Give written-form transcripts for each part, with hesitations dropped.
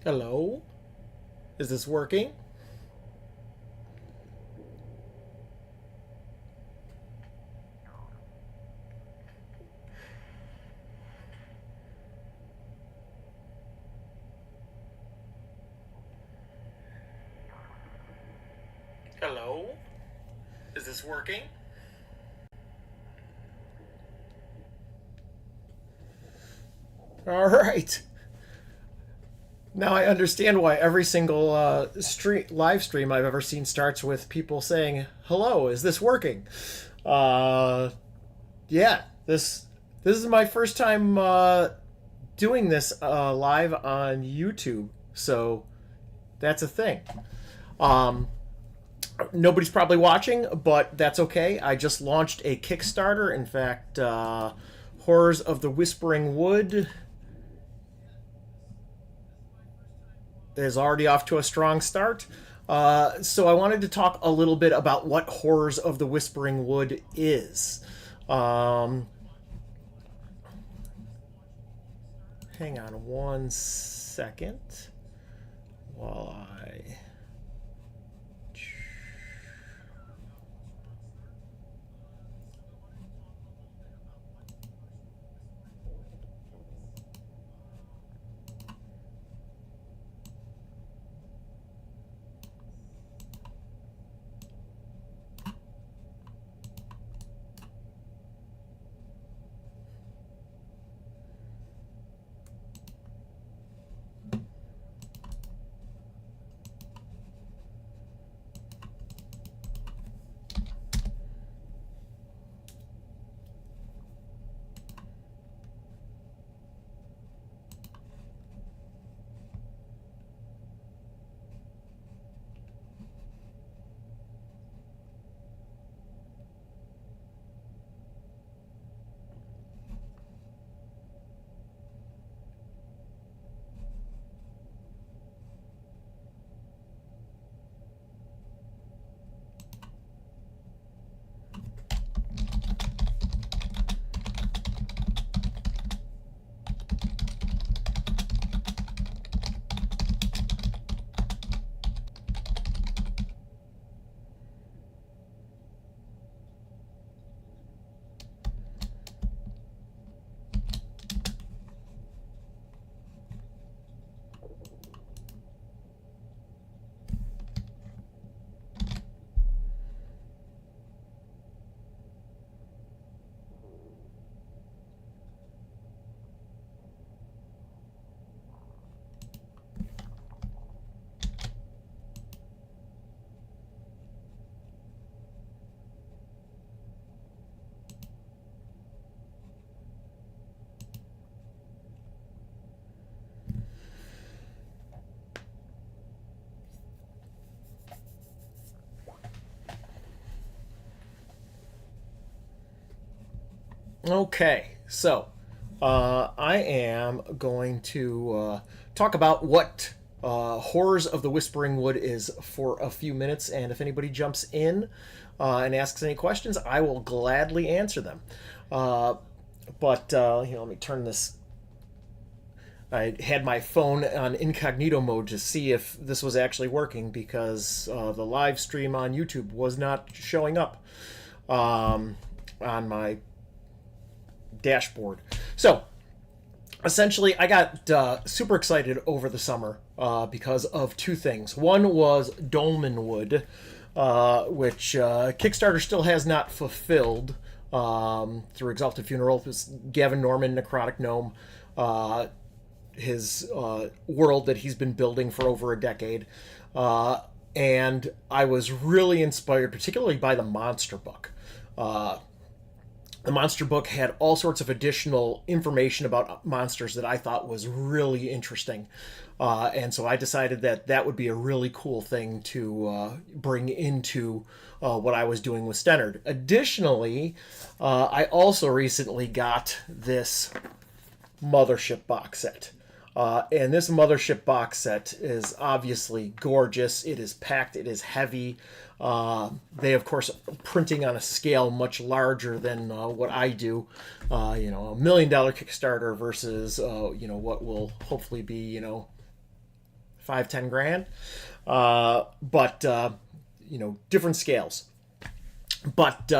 Hello? Is this working? Hello? Is this working? All right. Now I understand why every single live stream I've ever seen starts with people saying, "Hello, is this working?" Uh, yeah, this is my first time doing this live on YouTube, so that's a thing. Um, Nobody's probably watching, but that's okay. I just launched a Kickstarter. In fact, Horrors of the Whispering Wood is already off to a strong start. So I wanted to talk a little bit about what Horrors of the Whispering Wood is. Um, Hang on one second while I. Okay, so I am going to talk about what Horrors of the Whispering Wood is for a few minutes, and if anybody jumps in and asks any questions, I will gladly answer them. Uh, let me turn this. I had my phone on incognito mode to see if this was actually working because the live stream on YouTube was not showing up on my dashboard. So essentially, I got super excited over the summer because of two things. One was Dolmenwood, which Kickstarter still has not fulfilled through Exalted Funeral. This Gavin Norman, Necrotic Gnome, his world that he's been building for over a decade. And I was really inspired, particularly by the monster book. The monster book had all sorts of additional information about monsters that I thought was really interesting. And so I decided that that would be a really cool thing to bring into what I was doing with Stennard. Additionally, I also recently got this Mothership box set. And this Mothership box set is obviously gorgeous. It is packed. It is heavy. They, of course, are printing on a scale much larger than what I do. $1 million Kickstarter versus, what will hopefully be, 5-10 grand. But you know, different scales. But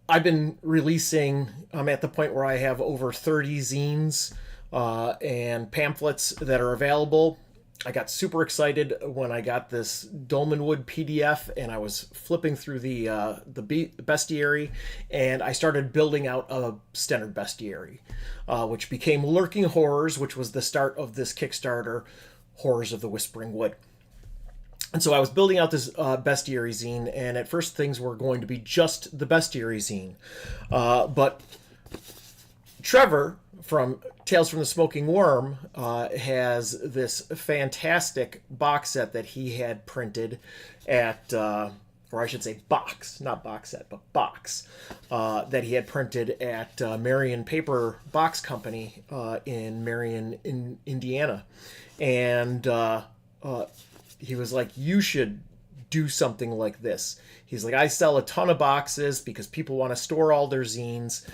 I've been releasing. I'm at the point where I have over 30 zines and pamphlets that are available. I got super excited when I got this Dolmenwood PDF, and I was flipping through the bestiary, and I started building out a standard bestiary, which became Lurking Horrors, which was the start of this Kickstarter, Horrors of the Whispering Wood. And so I was building out this bestiary zine, and at first things were going to be just the bestiary zine, but Trevor from Tales from the Smoking Worm has this fantastic box set that he had printed at, or I should say box, not box set, but box, that he had printed at Marion Paper Box Company in Marion, Indiana. And he was like, you should do something like this. He's like, I sell a ton of boxes because people want to store all their zines,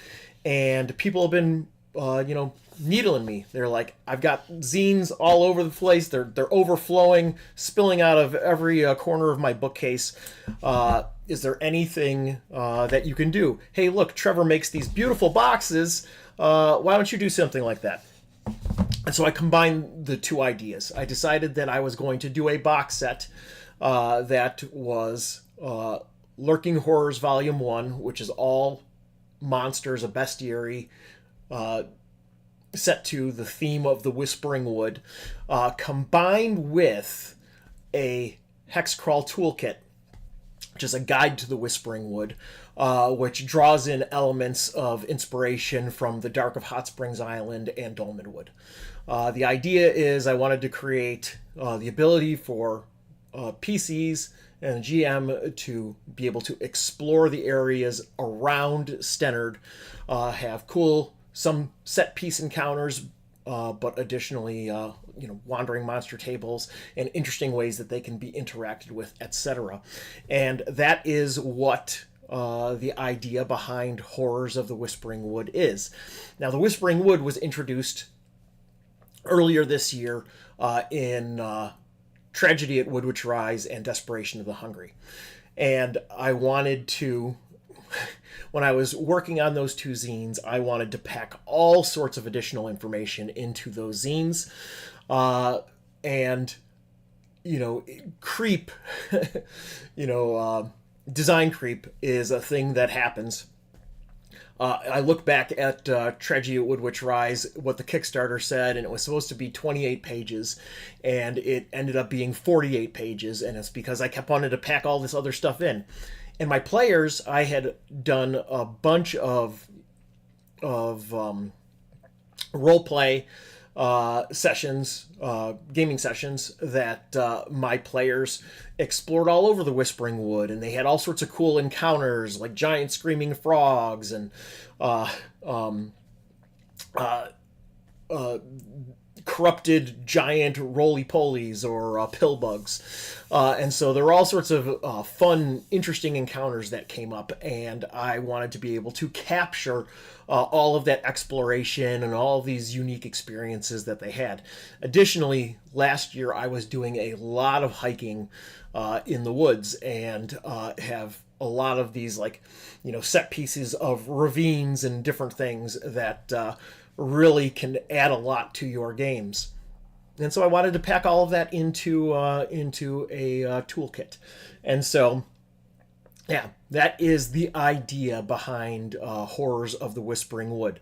and people have been needling me. They're like, I've got zines all over the place. They're overflowing, spilling out of every corner of my bookcase. Is there anything that you can do? Hey, look, Trevor makes these beautiful boxes. Why don't you do something like that? And so I combined the two ideas. I decided that I was going to do a box set that was Lurking Horrors Volume 1, which is all monsters, a bestiary, set to the theme of the Whispering Wood, combined with a hex crawl toolkit, which is a guide to the Whispering Wood, which draws in elements of inspiration from the Dark of Hot Springs Island and Dolmenwood. The idea is I wanted to create the ability for PCs and GM to be able to explore the areas around Stennard, have cool some set piece encounters, but additionally, wandering monster tables and interesting ways that they can be interacted with, etc. And that is what the idea behind Horrors of the Whispering Wood is. Now, the Whispering Wood was introduced earlier this year in Tragedy at Woodwitch Rise and Desperation of the Hungry. And I wanted to, when I was working on those two zines, I wanted to pack all sorts of additional information into those zines. And, creep, design creep is a thing that happens. I look back at Tragedy at Woodwitch Rise, what the Kickstarter said, and it was supposed to be 28 pages, and it ended up being 48 pages, and it's because I kept wanting to pack all this other stuff in. And my players, I had done a bunch of role-play sessions, gaming sessions that my players explored all over the Whispering Wood, and they had all sorts of cool encounters, like giant screaming frogs and corrupted giant roly-polies or pill bugs. And so there were all sorts of fun, interesting encounters that came up, and I wanted to be able to capture all of that exploration and all of these unique experiences that they had. Additionally, last year I was doing a lot of hiking in the woods, and have a lot of these set pieces of ravines and different things that really can add a lot to your games. And so I wanted to pack all of that into a toolkit. And so, yeah, that is the idea behind Horrors of the Whispering Wood.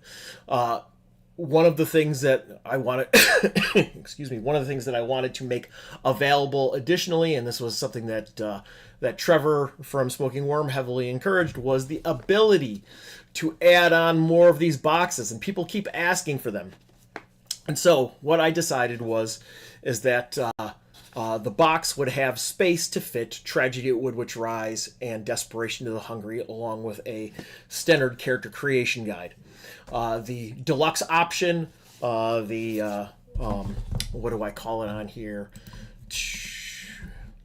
One of the things that I wanted, one of the things that I wanted to make available additionally, and this was something that that Trevor from Smoking Worm heavily encouraged, was the ability to add on more of these boxes, and people keep asking for them. And so what I decided is that the box would have space to fit Tragedy at Woodwitch Rise and Desperation of the Hungry, along with a Stennard character creation guide. The deluxe option, what do I call it on here?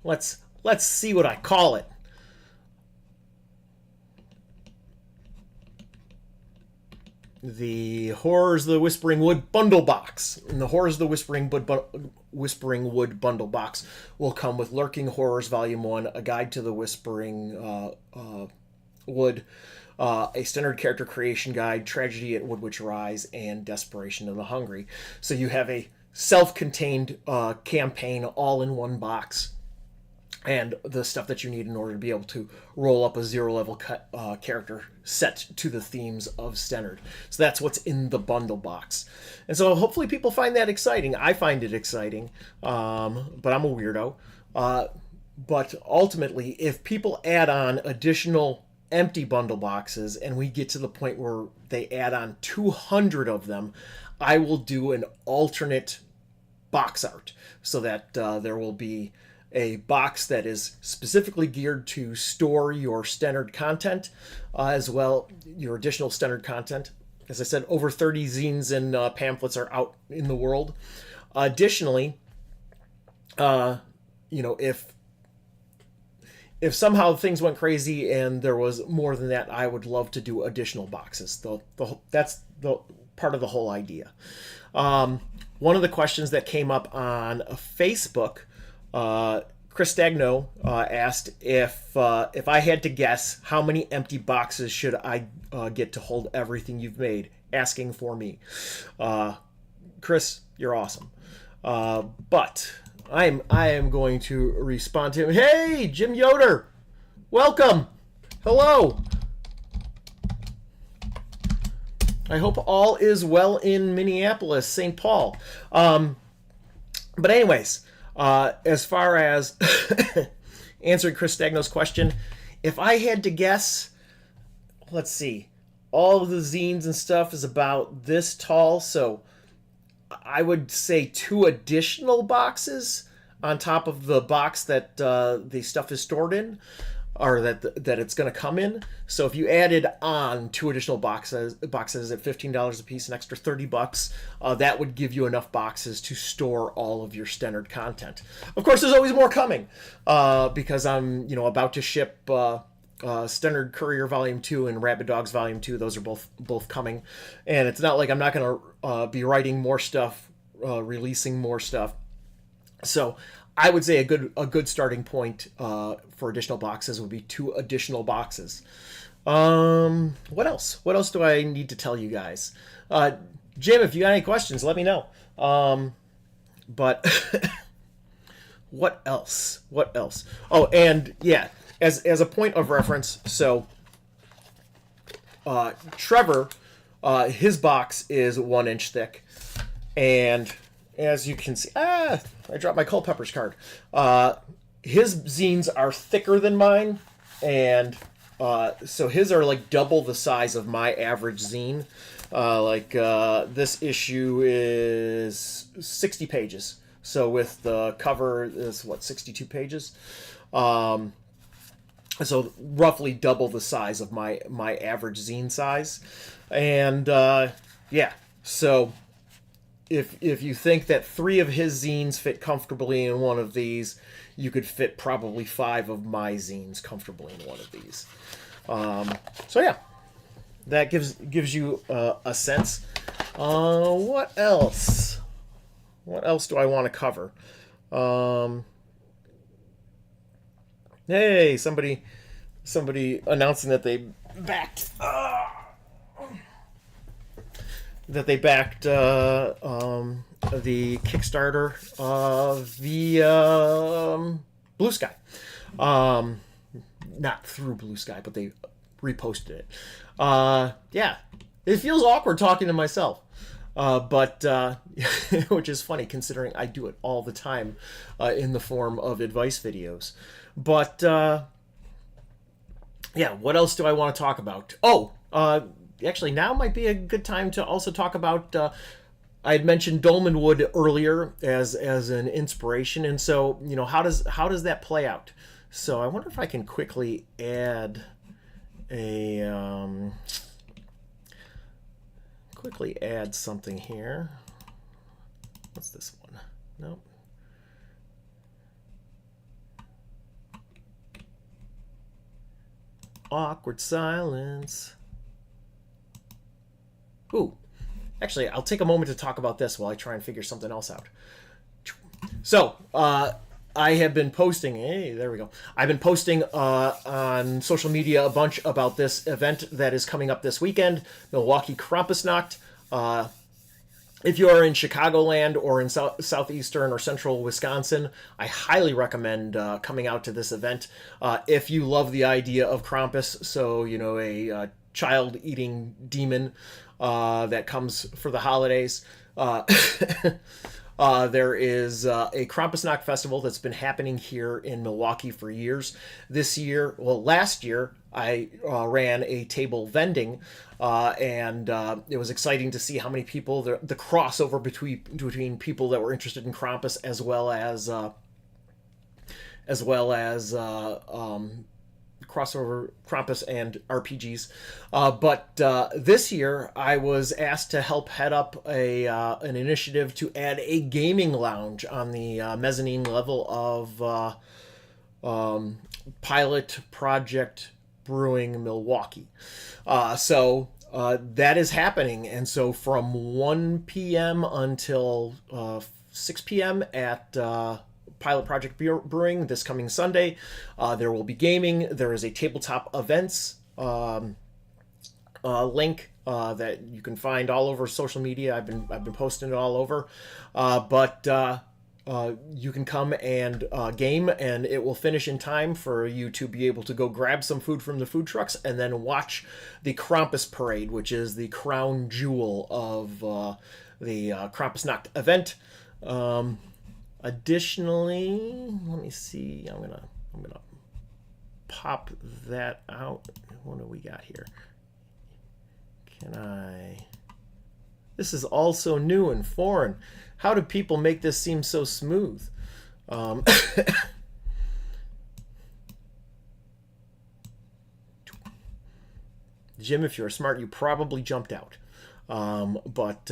Let's see what I call it. the Horrors of the Whispering Wood bundle box. And the Horrors of the Whispering Wood bundle box will come with Lurking Horrors Volume 1, a guide to the Whispering Wood, a standard character creation guide, Tragedy at Woodwitch Rise, and Desperation of the Hungry. So you have a self-contained campaign all in one box, and the stuff that you need in order to be able to roll up a zero-level character set to the themes of Stennard. So that's what's in the bundle box. And so hopefully people find that exciting. I find it exciting, but I'm a weirdo. But ultimately, if people add on additional empty bundle boxes and we get to the point where they add on 200 of them, I will do an alternate box art so that there will be a box that is specifically geared to store your Stennard content, as well your additional Stennard content. As I said, over 30 zines and pamphlets are out in the world. Additionally, if somehow things went crazy and there was more than that, I would love to do additional boxes. That's the part of the whole idea. One of the questions that came up on Facebook, Chris Stagno asked if I had to guess how many empty boxes should I get to hold everything you've made, asking for me. Chris, you're awesome. But I am going to respond to him. Hey, Jim Yoder, welcome. Hello. I hope all is well in Minneapolis, St. Paul. But anyways, as far as answering Chris Stagno's question, if I had to guess, let's see, all of the zines and stuff is about this tall, so I would say 2 additional boxes on top of the box that the stuff is stored in, or that it's going to come in. So if you added on 2 additional boxes at $15 a piece, an extra $30, that would give you enough boxes to store all of your Stennard content. Of course, there's always more coming, because I'm about to ship Stennard Courier Volume 2 and Rabid Dogs Volume 2. Those are both coming, and it's not like I'm not going to be writing more stuff, releasing more stuff. So I would say a good starting point for additional boxes would be 2 additional boxes. What else? What else do I need to tell you guys? Jim, if you got any questions, let me know. But what else? What else? Oh, and yeah, as a point of reference, so Trevor, his box is 1 inch thick, and as you can see, I dropped my Culpeppers card. His zines are thicker than mine, and so his are like double the size of my average zine. This issue is 60 pages. So with the cover is 62 pages. So roughly double the size of my average zine size. And yeah, so if you think that 3 of his zines fit comfortably in one of these, you could fit probably 5 of my zines comfortably in one of these. So yeah, that gives you a sense. What else? What else do I want to cover? Hey, somebody announcing that they backed. That they backed the Kickstarter via Blue Sky. Not through Blue Sky, but they reposted it. Yeah, it feels awkward talking to myself. But which is funny considering I do it all the time in the form of advice videos. But yeah, what else do I want to talk about? Oh, actually, now might be a good time to also talk about. I had mentioned Dolmenwood earlier as an inspiration, and so how does that play out? So I wonder if I can quickly add something here. What's this one? Nope. Awkward silence. Ooh, actually, I'll take a moment to talk about this while I try and figure something else out. So, I have been posting. Hey, there we go. I've been posting on social media a bunch about this event that is coming up this weekend, Milwaukee Krampusnacht. If you are in Chicagoland or in southeastern or central Wisconsin, I highly recommend coming out to this event. If you love the idea of Krampus, so a child-eating demon that comes for the holidays. There is a Krampusnacht festival that's been happening here in Milwaukee for years. Last year, I ran a table vending, and it was exciting to see how many people, the crossover between people that were interested in Krampus as well as crossover Krampus and RPGs. But this year, I was asked to help head up an initiative to add a gaming lounge on the mezzanine level of Pilot Project Brewing Milwaukee. So that is happening. And so from 1 p.m. until 6 p.m. at Pilot Project Brewing this coming Sunday, there will be gaming. There is a tabletop events link that you can find all over social media. I've been posting it all over, but you can come and game, and it will finish in time for you to be able to go grab some food from the food trucks and then watch the Krampus Parade, which is the crown jewel of the Krampusnacht event. Additionally, let me see. I'm gonna pop that out. What do we got here? This is also new and foreign. How do people make this seem so smooth? Jim, if you're smart, you probably jumped out. But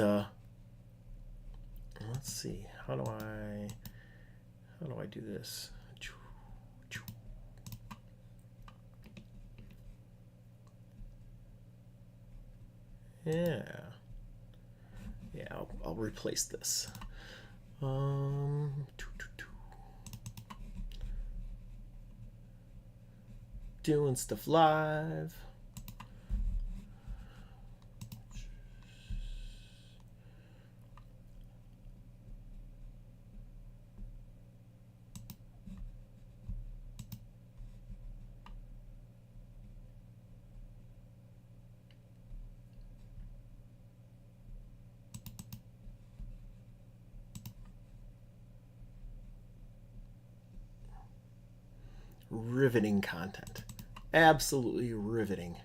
let's see. How do I do this? Yeah. I'll replace this. Doing stuff live. Riveting content. Absolutely riveting.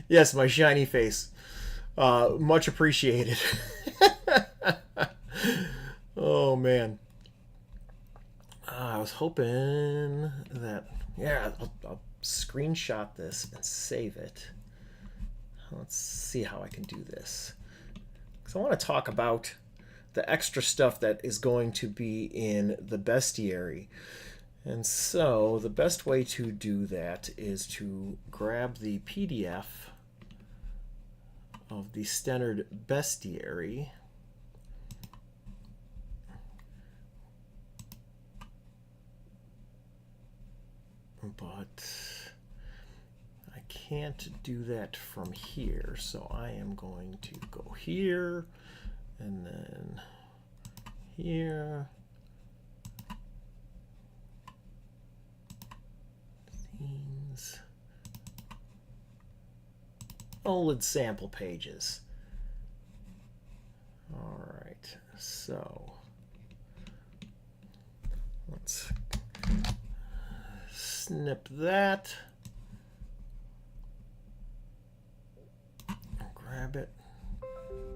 Yes, my shiny face. Much appreciated. Oh, man. I was hoping that... Yeah, I'll screenshot this and save it. Let's see how I can do this. Because I want to talk about the extra stuff that is going to be in the bestiary. And so the best way to do that is to grab the PDF of the Stennard bestiary. But I can't do that from here, so I am going to go here and then here. Scenes. OLED sample pages. All right, so let's snip that. Grab it.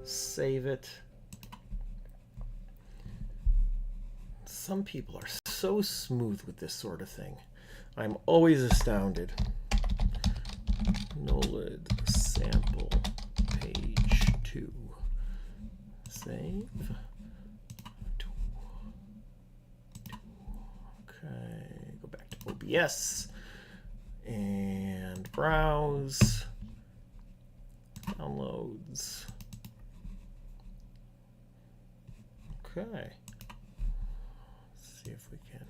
Save it. Some people are so smooth with this sort of thing. I'm always astounded. NOLID sample page 2. Save. Okay, go back to OBS and browse. downloads. Okay. Let's see if we can.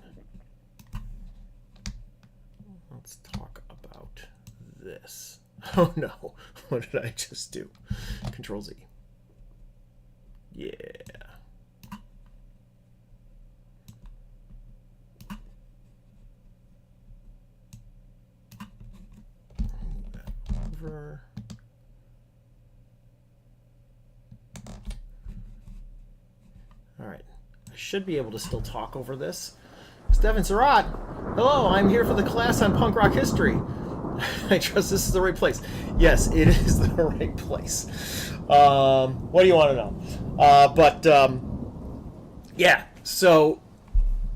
Let's talk about this. Oh no, what did I just do? Control Z. Yeah. Move that over. All right. I should be able to still talk over this. Stefan Surratt, hello, I'm here for the class on punk rock history. I trust this is the right place. Yes, it is the right place. What do you want to know? Yeah, so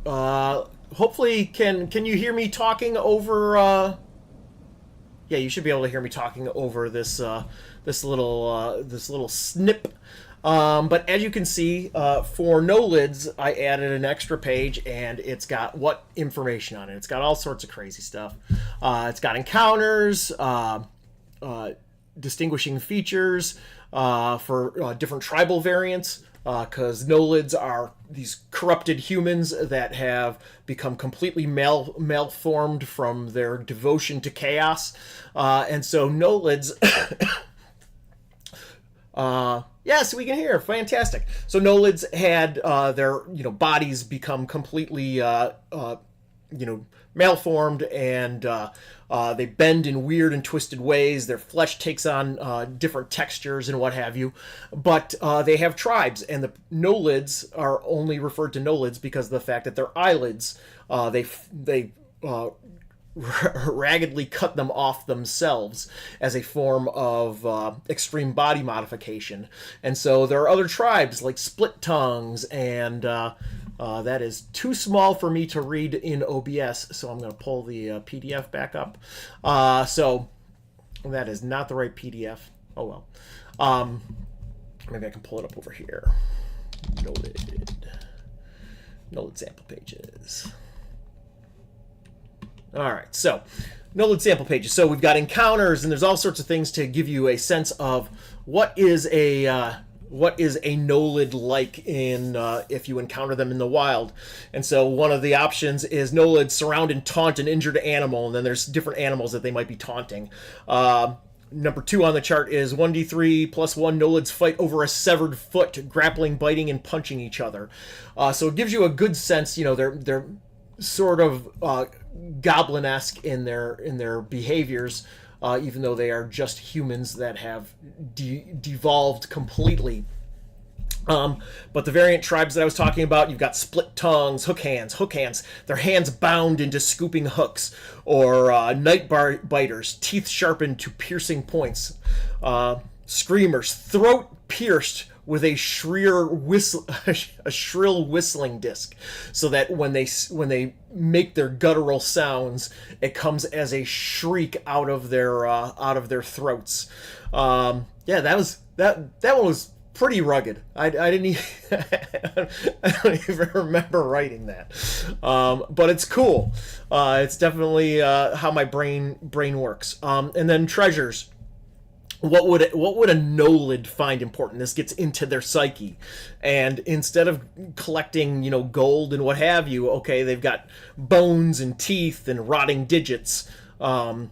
hopefully can you hear me talking over yeah, you should be able to hear me talking over this this little snip. But as you can see, for no lids, I added an extra page, and it's got what information on it. It's got all sorts of crazy stuff. It's got encounters, distinguishing features for different tribal variants, because no lids are these corrupted humans that have become completely malformed from their devotion to chaos. And so no lids... yes, we can hear. Fantastic. So no-lids had their bodies become completely malformed, and they bend in weird and twisted ways. Their flesh takes on different textures and what have you. But they have tribes, and the no-lids are only referred to no-lids because of the fact that their eyelids they raggedly cut them off themselves as a form of extreme body modification. And so there are other tribes like split tongues, and that is too small for me to read in OBS, so I'm going to pull the PDF back up. So that is not the right PDF. Oh well. Maybe I can pull it up over here. No-lid sample pages. All right, so no-lid sample pages. So we've got encounters, and there's all sorts of things to give you a sense of what is a no-lid like in if you encounter them in the wild. And so one of the options is no-lids surround and taunt an injured animal, and then there's different animals that they might be taunting. Number 2 on the chart is 1d3 plus 1 no-lids fight over a severed foot, grappling, biting, and punching each other. So it gives you a good sense. They're sort of goblin-esque in their behaviors, even though they are just humans that have devolved completely. But the variant tribes that I was talking about, you've got split tongues, hook hands, their hands bound into scooping hooks, or night biters, teeth sharpened to piercing points, screamers, throat pierced with a shrill whistling disc, so that when they make their guttural sounds, it comes as a shriek out of their throats. Yeah, that one was pretty rugged. I didn't even, I don't even remember writing that, but it's cool. It's definitely how my brain works. And then treasures. What would a no-lid find important? This gets into their psyche, and instead of collecting gold and what have you, okay, they've got bones and teeth and rotting digits. There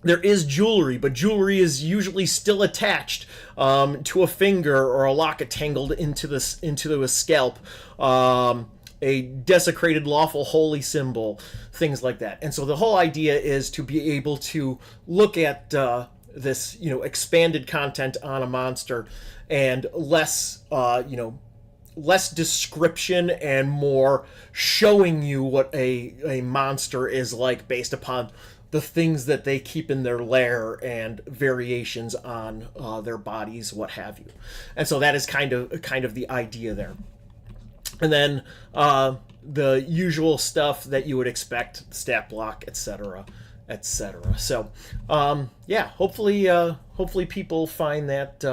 is jewelry, but jewelry is usually still attached to a finger or a locket tangled into a scalp, a desecrated lawful holy symbol, things like that. And so the whole idea is to be able to look at this expanded content on a monster, and less description and more showing you what a monster is like based upon the things that they keep in their lair and variations on their bodies, what have you. And so that is kind of the idea there. And then the usual stuff that you would expect, stat block, etc. So yeah, hopefully people find that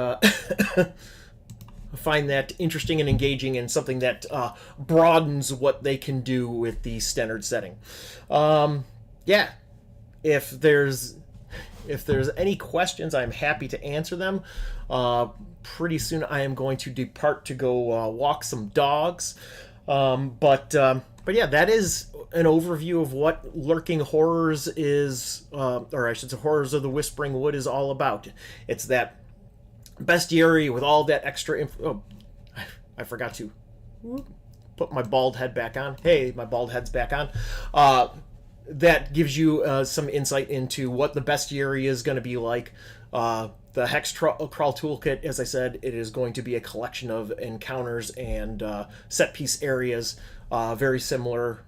find that interesting and engaging, and something that broadens what they can do with the standard setting. Yeah, if there's if there's any questions, I'm happy to answer them. Pretty soon I am going to depart to go walk some dogs. But yeah, that is an overview of what Lurking Horrors is, or I should say Horrors of the Whispering Wood is all about. It's that bestiary with all that extra info. Oh, I forgot to put my bald head back on. Hey, my bald head's back on. That gives you some insight into what the bestiary is going to be like. The Hex Crawl Toolkit, as I said, it is going to be a collection of encounters and set piece areas, very similar,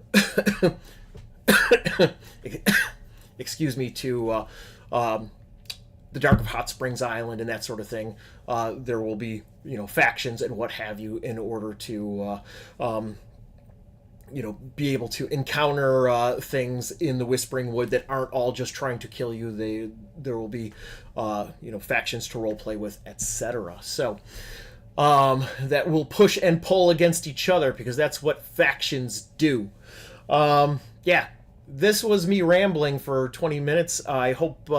excuse me, to the Dark of Hot Springs Island and that sort of thing. There will be, factions and what have you in order to, be able to encounter things in the Whispering Wood that aren't all just trying to kill you. There will be, factions to roleplay with, etc. So that will push and pull against each other because that's what factions do. Yeah. This was me rambling for 20 minutes. I hope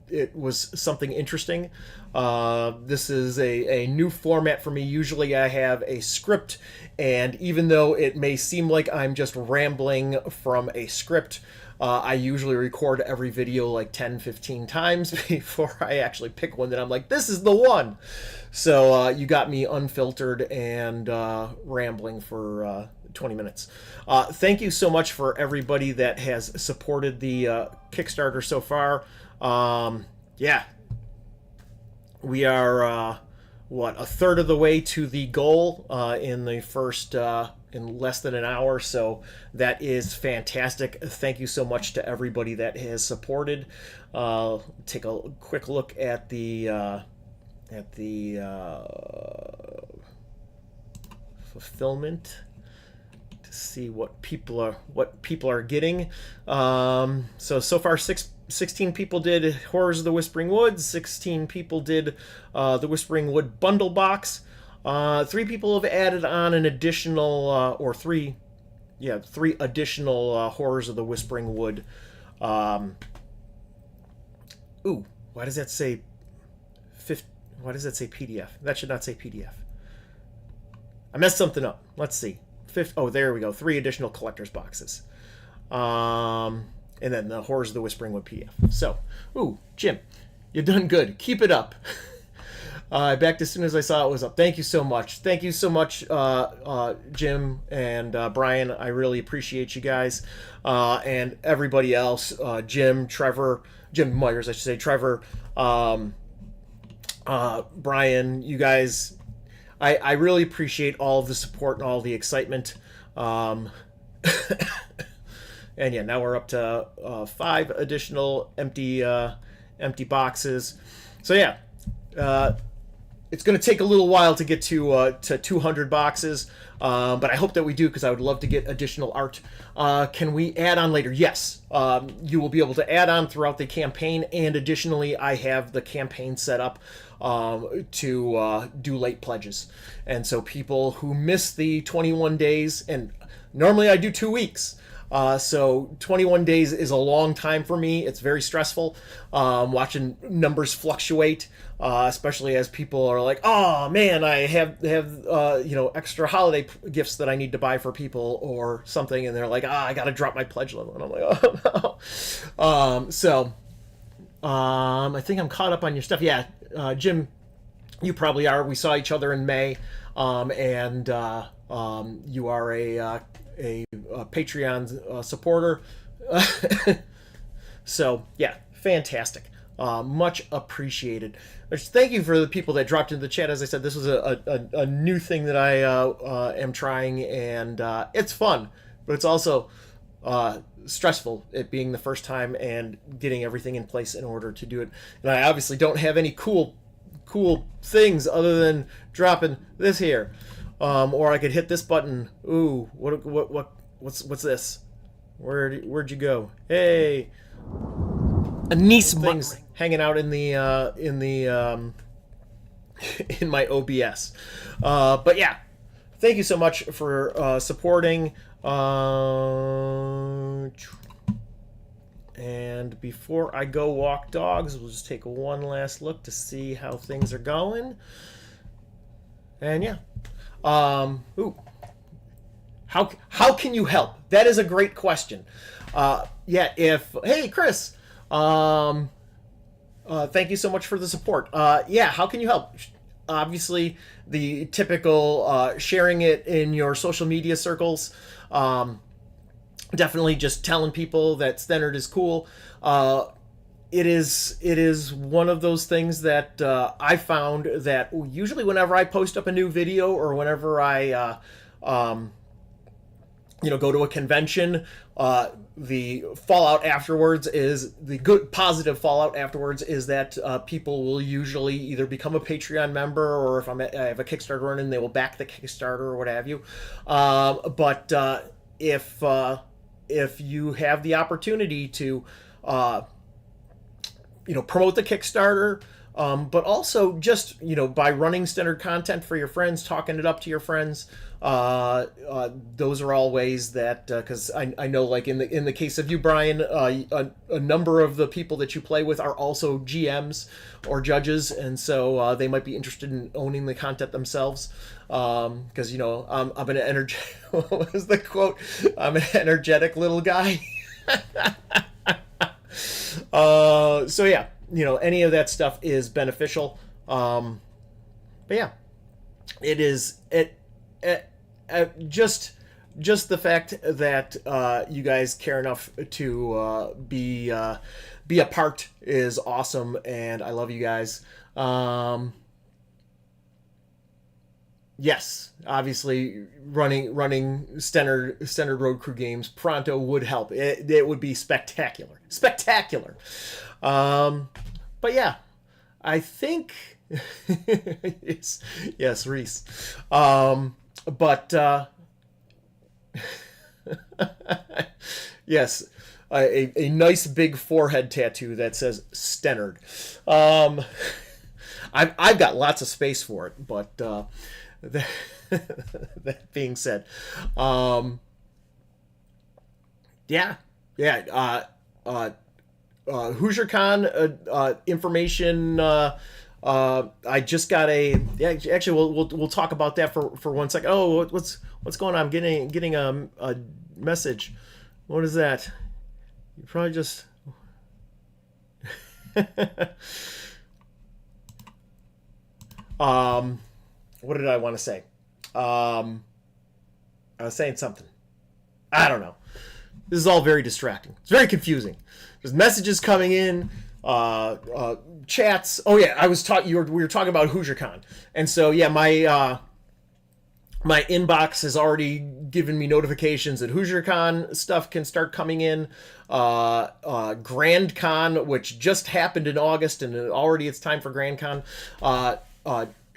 it was something interesting. This is a new format for me. Usually I have a script, and even though it may seem like I'm just rambling from a script, I usually record every video like 10, 15 times before I actually pick one that I'm like, this is the one. So you got me unfiltered and rambling for 20 minutes. Thank you so much for everybody that has supported the Kickstarter so far. Yeah, we are a third of the way to the goal in the first in less than an hour, so that is fantastic. Thank you so much to everybody that has supported. Take a quick look at the fulfillment to see what people are getting. So far 16 people did Horrors of the Whispering Woods, 16 people did the Whispering Wood bundle box. 3 people have added on an additional three additional Horrors of the Whispering Wood. Ooh, why does that say why does that say PDF? That should not say PDF. I messed something up. Let's see. Oh, there we go. 3 additional collector's boxes. And then the Horrors of the Whispering Wood PDF. So, ooh, Jim, you've done good. Keep it up. I backed as soon as I saw it was up. Thank you so much. Thank you so much, Jim and Brian. I really appreciate you guys. And everybody else, Jim Myers, I should say, Trevor, Brian, you guys, I really appreciate all of the support and all the excitement. And yeah, now we're up to 5 additional empty boxes. So yeah, it's going to take a little while to get to 200 boxes, but I hope that we do because I would love to get additional art. Can we add on later? Yes, you will be able to add on throughout the campaign, and additionally, I have the campaign set up to do late pledges. And so people who miss the 21 days, and normally I do 2 weeks, so 21 days is a long time for me. It's very stressful watching numbers fluctuate, especially as people are like, oh man, I have extra holiday gifts that I need to buy for people or something, and they're like, I gotta drop my pledge level, and I'm like, oh no. I think I'm caught up on your stuff. Yeah, Jim, you probably are. We saw each other in May, and you are a Patreon supporter. So yeah, fantastic. Much appreciated. Thank you for the people that dropped into the chat. As I said, this was a new thing that I am trying, and it's fun, but it's also stressful, it being the first time and getting everything in place in order to do it. And I obviously don't have any cool things other than dropping this here. Or I could hit this button. Ooh, what's this? Where'd you go? Hey, a niece things hanging out in the in my OBS. But yeah, thank you so much for supporting. And before I go walk dogs, we'll just take one last look to see how things are going. And yeah. Ooh. How can you help? That is a great question. Yeah, hey Chris, thank you so much for the support. Yeah, how can you help? Obviously, the typical sharing it in your social media circles. Definitely just telling people that Stennard is cool. It is one of those things that I found that usually whenever I post up a new video or whenever I go to a convention, the fallout afterwards is the good positive fallout afterwards is that people will usually either become a Patreon member, or if I have a Kickstarter running, they will back the Kickstarter or what have you. But if you have the opportunity to promote the Kickstarter, but also just by running standard content for your friends, talking it up to your friends. Those are all ways that, because I know, like in the case of you, Brian, a number of the people that you play with are also GMs or judges, and so they might be interested in owning the content themselves. Because I'm an energetic. What was the quote? I'm an energetic little guy. So yeah, any of that stuff is beneficial. But yeah, it is just the fact that you guys care enough to be a part is awesome, and I love you guys. Yes, obviously running Stennard Road Crew games pronto would help. It would be spectacular. But yeah, I think yes, Reese. But yes, a nice big forehead tattoo that says Stennard. I've got lots of space for it, but that being said, yeah. HoosierCon information. I just got actually we'll talk about that for 1 second. Oh, what's going on? I'm getting a message. What is that? You probably just. What did I want to say? I was saying something. I don't know. This is all very distracting. It's very confusing. There's messages coming in, chats. Oh yeah, we were talking about HoosierCon, and so yeah, my inbox has already given me notifications that HoosierCon stuff can start coming in. Grand Con, which just happened in August, and already it's time for Grand Con.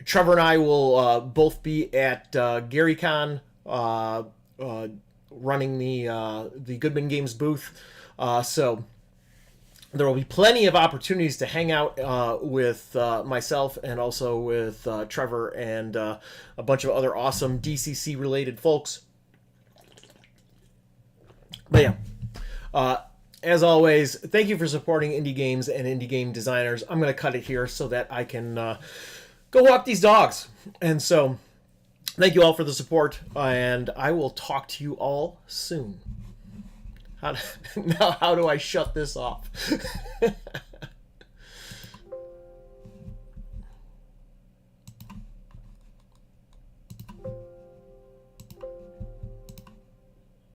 Trevor and I will both be at GaryCon, running the Goodman Games booth. So there will be plenty of opportunities to hang out with myself, and also with Trevor and a bunch of other awesome DCC related folks. But yeah, as always, thank you for supporting indie games and indie game designers. I'm going to cut it here so that I can go walk these dogs. And so thank you all for the support, and I will talk to you all soon. Now, how do I shut this off?